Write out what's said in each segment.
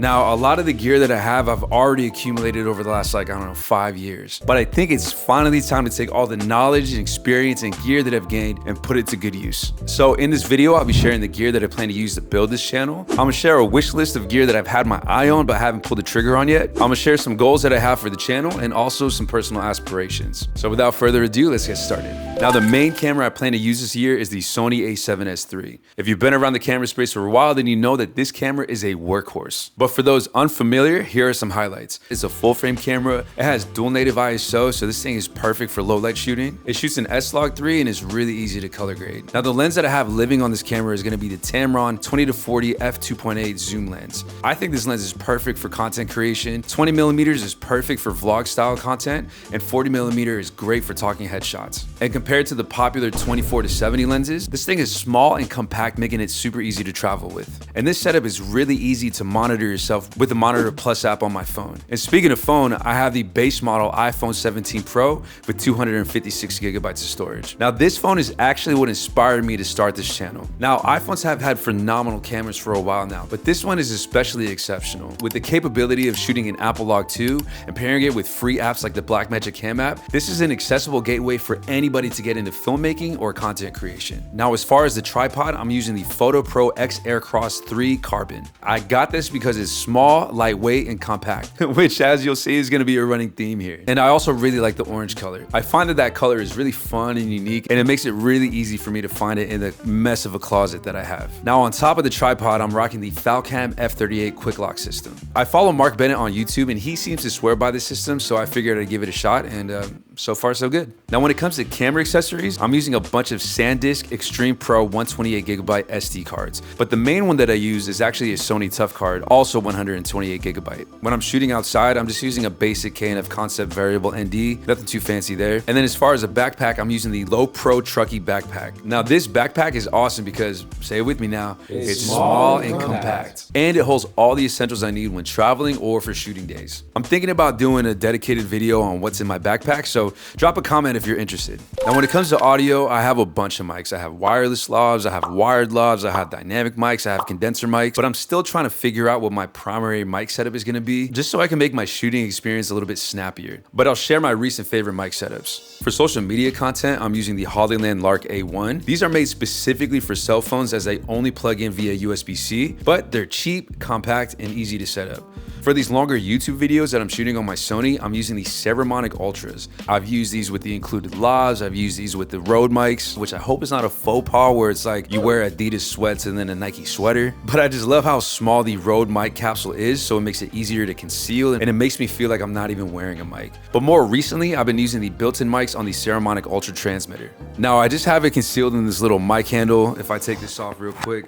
Now, a lot of the gear that I have, I've already accumulated over the last, 5 years. But I think it's finally time to take all the knowledge and experience and gear that I've gained and put it to good use. So in this video, I'll be sharing the gear that I plan to use to build this channel. I'm gonna share a wish list of gear that I've had my eye on, but haven't pulled the trigger on yet. I'm gonna share some goals that I have for the channel and also some personal aspirations. So without further ado, let's get started. Now, the main camera I plan to use this year is the Sony a7S III. If you've been around the camera space for a while, then you know that this camera is a workhorse. But for those unfamiliar, here are some highlights. It's a full frame camera. It has dual native ISO, so this thing is perfect for low light shooting. It shoots an S-Log3 and is really easy to color grade. Now, the lens that I have living on this camera is gonna be the Tamron 20-40 f2.8 zoom lens. I think this lens is perfect for content creation. 20mm is perfect for vlog style content, and 40mm is great for talking headshots. And compared to the popular 24-70 lenses, this thing is small and compact, making it super easy to travel with. And this setup is really easy to monitor yourself with the Monitor Plus app on my phone. And speaking of phone, I have the base model iPhone 17 Pro with 256 gigabytes of storage. Now, this phone is actually what inspired me to start this channel. Now, iPhones have had phenomenal cameras for a while now, but this one is especially exceptional. With the capability of shooting an Apple Log 2 and pairing it with free apps like the Blackmagic Cam app, this is an accessible gateway for anybody to get into filmmaking or content creation. Now, as far as the tripod, I'm using the Photo Pro X Aircross 3 Carbon. I got this because it's small, lightweight, and compact, which, as you'll see, is going to be a running theme here. And I also really like the orange color. I find that color is really fun and unique, and it makes it really easy for me to find it in the mess of a closet that I have. Now, on top of the tripod, I'm rocking the Falcam F38 quick lock system. I follow Mark Bennett on YouTube, and he seems to swear by this system, so I figured I'd give it a shot, and so far so good. Now, when it comes to camera accessories, I'm using a bunch of SanDisk Extreme Pro 128GB SD cards, but the main one that I use is actually a Sony Tough card, also 128GB. When I'm shooting outside, I'm just using a basic K&F Concept Variable ND, nothing too fancy there. And then as far as a backpack, I'm using the Low Pro Truckee backpack. Now, this backpack is awesome because, say it with me now, it's small and compact. And it holds all the essentials I need when traveling or for shooting days. I'm thinking about doing a dedicated video on what's in my backpack, so drop a comment if you're interested. Now, when it comes to audio, I have a bunch of mics. I have wireless lavs, I have wired lavs, I have dynamic mics, I have condenser mics, but I'm still trying to figure out what my primary mic setup is gonna be, just so I can make my shooting experience a little bit snappier. But I'll share my recent favorite mic setups. For social media content, I'm using the Hollyland Lark A1. These are made specifically for cell phones as they only plug in via USB-C, but they're cheap, compact, and easy to set up. For these longer YouTube videos that I'm shooting on my Sony, I'm using the Ceramonic Ultras. I've used these with the included lavs, I've used these with the Rode mics, which I hope is not a faux pas where it's like you wear Adidas sweats and then a Nike sweater. But I just love how small the Rode mic capsule is, so it makes it easier to conceal, and it makes me feel like I'm not even wearing a mic. But more recently, I've been using the built-in mics on the Ceramonic Ultra transmitter. Now, I just have it concealed in this little mic handle. If I take this off real quick,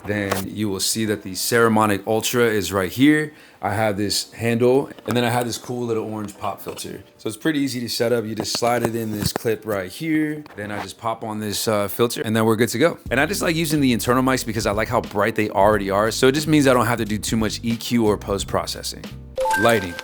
then you will see that the Ceramonic Ultra is right here. I have this handle, and then I have this cool little orange pop filter. So it's pretty easy to set up. You just slide it in this clip right here. Then I just pop on this filter, and then we're good to go. And I just like using the internal mics because I like how bright they already are. So it just means I don't have to do too much EQ or post-processing. Lighting.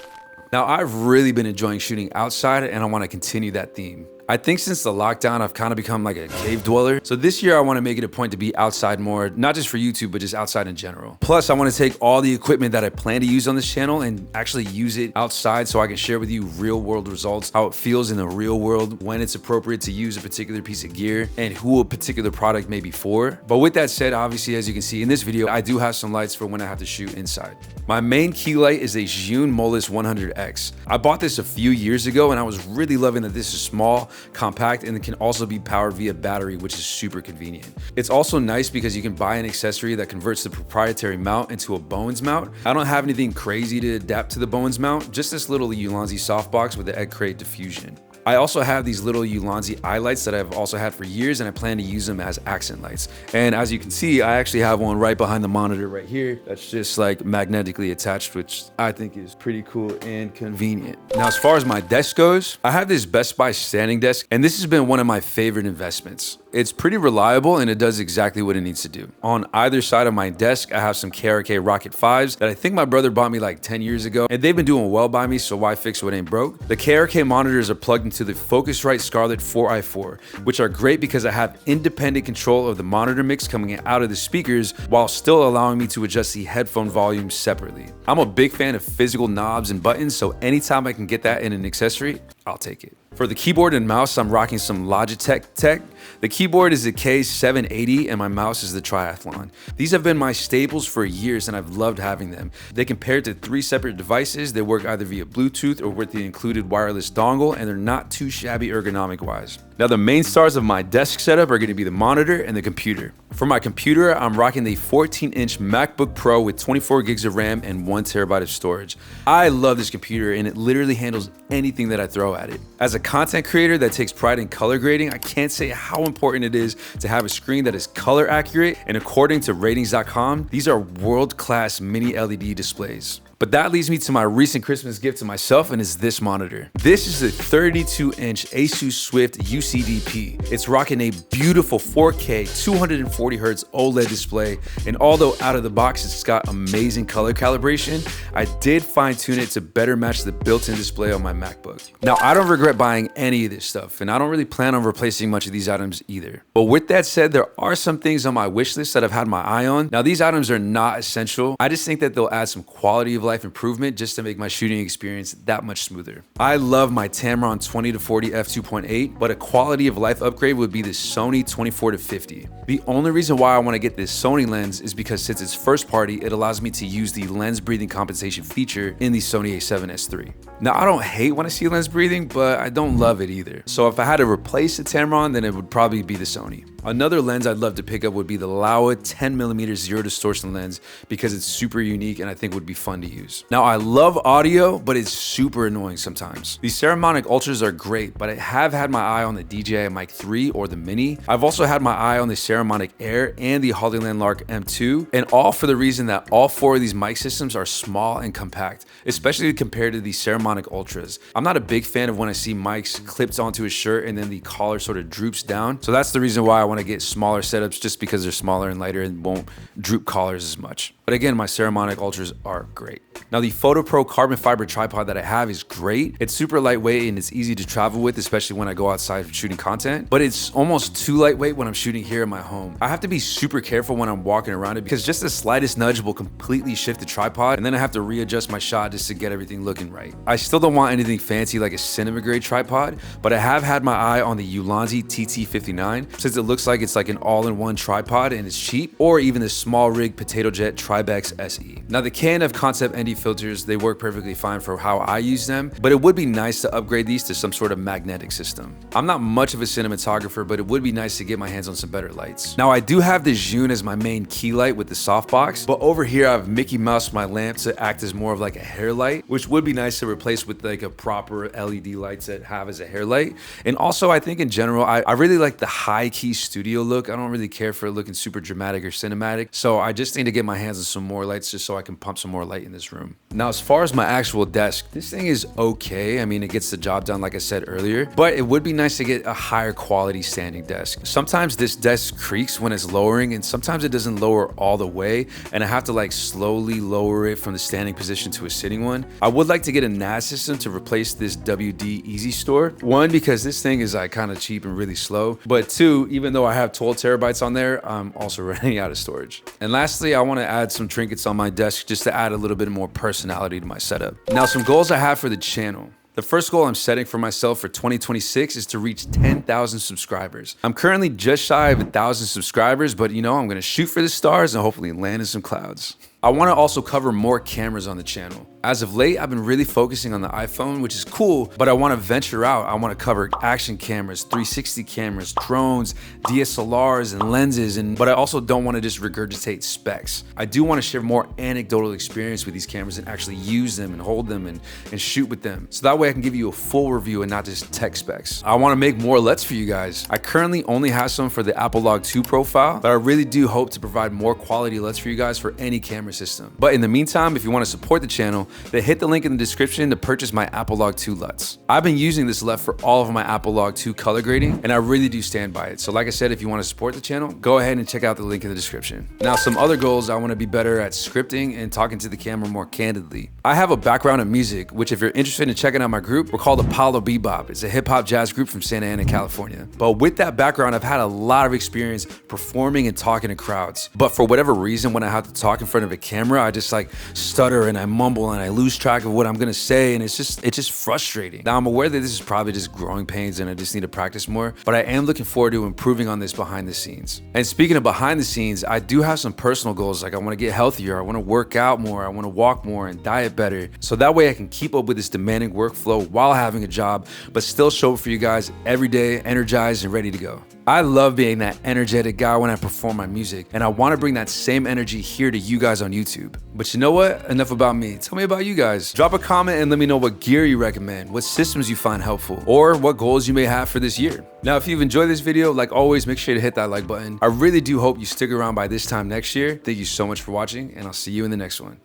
Now, I've really been enjoying shooting outside, and I want to continue that theme. I think since the lockdown, I've kind of become like a cave dweller. So this year I want to make it a point to be outside more, not just for YouTube, but just outside in general. Plus, I want to take all the equipment that I plan to use on this channel and actually use it outside so I can share with you real world results, how it feels in the real world, when it's appropriate to use a particular piece of gear, and who a particular product may be for. But with that said, obviously, as you can see in this video, I do have some lights for when I have to shoot inside. My main key light is a Zhiyun Molus 100X. I bought this a few years ago, and I was really loving that this is small, compact, and it can also be powered via battery, which is super convenient. It's also nice because you can buy an accessory that converts the proprietary mount into a Bowens mount. I don't have anything crazy to adapt to the Bowens mount, just this little Ulanzi softbox with the egg crate diffusion. I also have these little Ulanzi eye lights that I've also had for years, and I plan to use them as accent lights. And as you can see, I actually have one right behind the monitor right here that's just like magnetically attached, which I think is pretty cool and convenient. Now, as far as my desk goes, I have this Best Buy standing desk, and this has been one of my favorite investments. It's pretty reliable and it does exactly what it needs to do. On either side of my desk, I have some KRK Rocket 5s that I think my brother bought me like 10 years ago, and they've been doing well by me, so why fix what ain't broke? The KRK monitors are plugged into the Focusrite Scarlett 4i4, which are great because I have independent control of the monitor mix coming out of the speakers while still allowing me to adjust the headphone volume separately. I'm a big fan of physical knobs and buttons, so anytime I can get that in an accessory, I'll take it. For the keyboard and mouse, I'm rocking some Logitech tech. The keyboard is the K780 and my mouse is the Triathlon. These have been my staples for years and I've loved having them. They can pair to 3 separate devices. They work either via Bluetooth or with the included wireless dongle, and they're not too shabby ergonomic wise. Now the main stars of my desk setup are going to be the monitor and the computer. For my computer, I'm rocking the 14-inch MacBook Pro with 24 gigs of RAM and 1 terabyte of storage. I love this computer and it literally handles anything that I throw at it. As a content creator that takes pride in color grading, I can't say how important it is to have a screen that is color accurate, and according to ratings.com, these are world-class mini LED displays. But that leads me to my recent Christmas gift to myself, and it's this monitor. This is a 32-inch Asus Swift UCDP. It's rocking a beautiful 4K 240Hz OLED display, and although out of the box it's got amazing color calibration, I did fine-tune it to better match the built-in display on my MacBook. Now, I don't regret buying any of this stuff, and I don't really plan on replacing much of these items either. But with that said, there are some things on my wish list that I've had my eye on. Now, these items are not essential. I just think that they'll add some quality of life improvement just to make my shooting experience that much smoother. I love my Tamron 20-40 f2.8, but a quality of life upgrade would be the Sony 24-50. The only reason why I want to get this Sony lens is because since it's first party, it allows me to use the lens breathing compensation feature in the Sony a7S III. Now, I don't hate when I see lens breathing, but I don't love it either. So if I had to replace the Tamron, then it would probably be the Sony. Another lens I'd love to pick up would be the Laowa 10mm zero distortion lens because it's super unique and I think would be fun to use. Now, I love audio, but it's super annoying sometimes. These Saramonic Ultras are great, but I have had my eye on the DJI Mic 3 or the Mini. I've also had my eye on the Saramonic Air and the Hollyland Lark M2, and all for the reason that all 4 of these mic systems are small and compact, especially compared to the Saramonic Ultras. I'm not a big fan of when I see mics clipped onto a shirt and then the collar sort of droops down, so that's the reason why I want to get smaller setups, just because they're smaller and lighter and won't droop collars as much. But again, my Saramonic Ultras are great. Now, the PhotoPro carbon fiber tripod that I have is great. It's super lightweight and it's easy to travel with, especially when I go outside shooting content, but it's almost too lightweight when I'm shooting here at my home. I have to be super careful when I'm walking around it because just the slightest nudge will completely shift the tripod, and then I have to readjust my shot just to get everything looking right. I still don't want anything fancy like a cinema grade tripod, but I have had my eye on the Ulanzi TT59 since it looks like it's like an all-in-one tripod and it's cheap, or even the small rig Potato Jet Tribex SE. Now, the KNF Concept ND filters, they work perfectly fine for how I use them, but it would be nice to upgrade these to some sort of magnetic system. I'm not much of a cinematographer, but it would be nice to get my hands on some better lights. Now, I do have the Zhun as my main key light with the softbox, but over here I have Mickey Mouse my lamp to act as more of like a hair light, which would be nice to replace with like a proper LED lights that have as a hair light. And also, I think in general, I really like the high key studio look. I don't really care for it looking super dramatic or cinematic, so I just need to get my hands on some more lights just so I can pump some more light in this room. Now, as far as my actual desk, this thing is okay. I mean, it gets the job done like I said earlier, but it would be nice to get a higher quality standing desk. Sometimes this desk creaks when it's lowering, and sometimes it doesn't lower all the way, and I have to like slowly lower it from the standing position to a sitting one. I would like to get a NAS system to replace this WD Easy Store. One, because this thing is like kind of cheap and really slow, but two, even though I have 12 terabytes on there, I'm also running out of storage. And lastly, I want to add some trinkets on my desk just to add a little bit more personality to my setup. Now, some goals I have for the channel. The first goal I'm setting for myself for 2026 is to reach 10,000 subscribers. I'm currently just shy of 1,000 subscribers, but you know, I'm gonna shoot for the stars and hopefully land in some clouds. I want to also cover more cameras on the channel. As of late, I've been really focusing on the iPhone, which is cool, but I want to venture out. I want to cover action cameras, 360 cameras, drones, DSLRs, and lenses, but I also don't want to just regurgitate specs. I do want to share more anecdotal experience with these cameras and actually use them and hold them and shoot with them. So that way I can give you a full review and not just tech specs. I want to make more LUTs for you guys. I currently only have some for the Apple Log 2 profile, but I really do hope to provide more quality LUTs for you guys for any camera system. But in the meantime, if you want to support the channel, then hit the link in the description to purchase my Apple Log 2 LUTs. I've been using this LUT for all of my Apple Log 2 color grading, and I really do stand by it. So like I said, if you want to support the channel, go ahead and check out the link in the description. Now, some other goals: I want to be better at scripting and talking to the camera more candidly. I have a background in music, which if you're interested in checking out my group, we're called Apollo Bebop. It's a hip hop jazz group from Santa Ana, California. But with that background, I've had a lot of experience performing and talking to crowds. But for whatever reason, when I have to talk in front of a camera, I just like stutter and I mumble and I lose track of what I'm gonna say, and it's just frustrating. Now, I'm aware that this is probably just growing pains and I just need to practice more, but I am looking forward to improving on this behind the scenes. And speaking of behind the scenes, I do have some personal goals. Like I want to get healthier, I want to work out more, I want to walk more and diet better, so that way I can keep up with this demanding workflow while having a job, but still show up for you guys every day, energized and ready to go. I love being that energetic guy when I perform my music, and I want to bring that same energy here to you guys on YouTube. But you know what? Enough about me. Tell me about you guys. Drop a comment and let me know what gear you recommend, what systems you find helpful, or what goals you may have for this year. Now, if you've enjoyed this video, like always, make sure to hit that like button. I really do hope you stick around by this time next year. Thank you so much for watching, and I'll see you in the next one.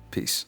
Peace.